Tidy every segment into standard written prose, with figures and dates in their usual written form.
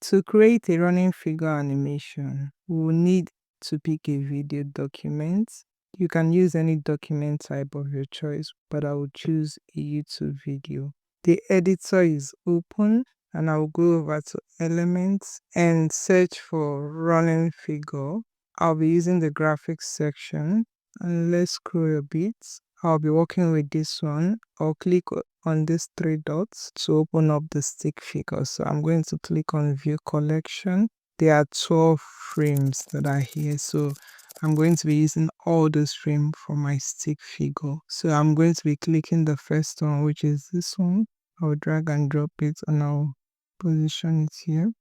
To create a running figure animation, we will need to pick a video document. You can use any document type of your choice, but I will choose a YouTube video. The editor is open, and I will go over to Elements and search for running figure. I'll be using the graphics section, and let's scroll a bit. I'll be working with this one. I'll click on these three dots to open up the stick figure. So I'm going to click on View Collection. There are 12 frames that are here. So I'm going to be using all those frames for my stick figure. So I'm going to be clicking the first one, which is this one. I'll drag and drop it and I'll position it here.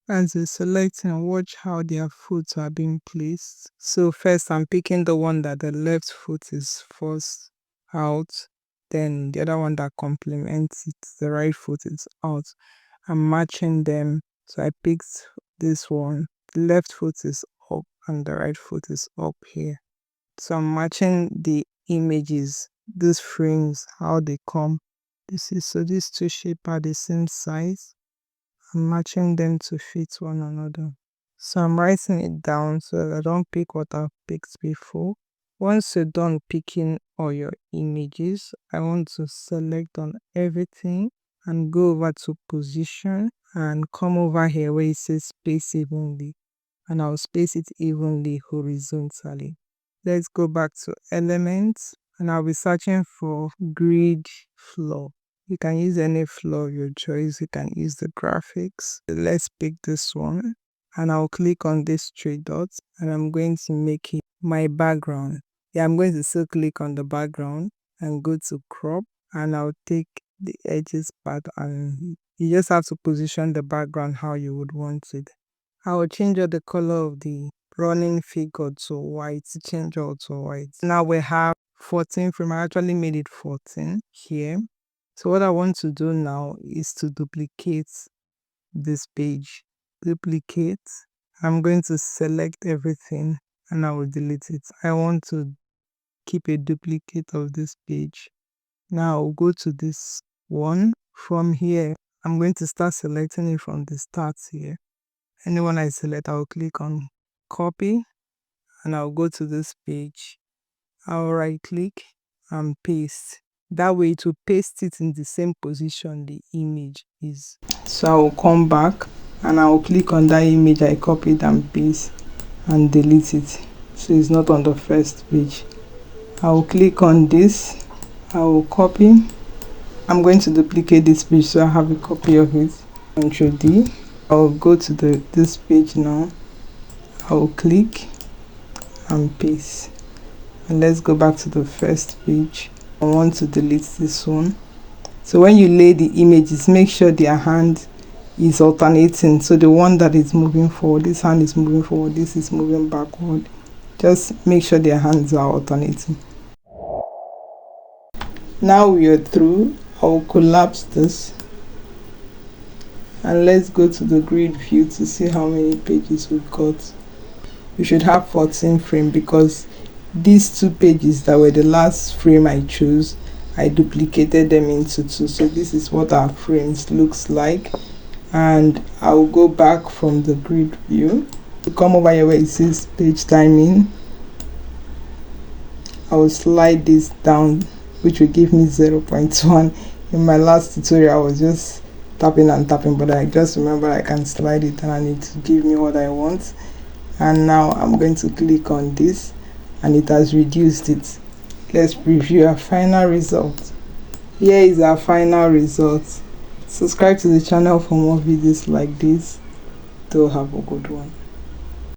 As you're selecting, watch how their foot are being placed. So first I'm picking the one that the left foot is first out, then the other one that complements it, the right foot is out. I'm matching them. So I picked this one. The left foot is up and the right foot is up here. So I'm matching the images, these frames, how they come. So these two shapes are the same size. I'm matching them to fit one another. So I'm writing it down so that I don't pick what I've picked before. Once you're done picking all your images, I want to select on everything and go over to position and come over here where it says space evenly, and I'll space it evenly horizontally. Let's go back to Elements, and I'll be searching for grid floor. You can use any floor of your choice. You can use the graphics. Let's pick this one, and I'll click on these three dots, and I'm going to make it my background. I'm going to still click on the background and go to crop, and I'll take the edges part, and you just have to position the background how you would want it. I will change out the color of the running figure to white, change out to white. Now we have 14 frame. I actually made it 14 here. So what I want to do now is to duplicate this page. Duplicate. I'm going to select everything and I will delete it. I want to keep a duplicate of this page. Now I'll go to this one. From here, I'm going to start selecting it from the start here. Anyone I select, I'll click on copy and I'll go to this page. I'll right click and paste. That way it will paste it in the same position the image is. So I will come back and I will click on that image I copied and paste and delete it. So it's not on the first page. I will click on this. I will copy. I'm going to duplicate this page so I have a copy of it. Ctrl D. I'll go to this page now. I'll click and paste. And let's go back to the first page. I want to delete this one. So when you lay the images, make sure their hand is alternating. So the one that is moving forward, this hand is moving forward, this is moving backward. Just make sure their hands are alternating. Now we are through. I'll collapse this. And let's go to the grid view to see how many pages we've got. We should have 14 frames because these two pages that were the last frame I chose, I duplicated them into two. So this is what our frames looks like. And I'll go back from the grid view to come over here where it says page timing. I will slide this down, which will give me 0.1. In my last tutorial I was just tapping and tapping, but I just remember I can slide it and I need to give me what I want. And now I'm going to click on this and it has reduced it. Let's preview our final result. Here is our final result. Subscribe to the channel for more videos like this. Do have a good one.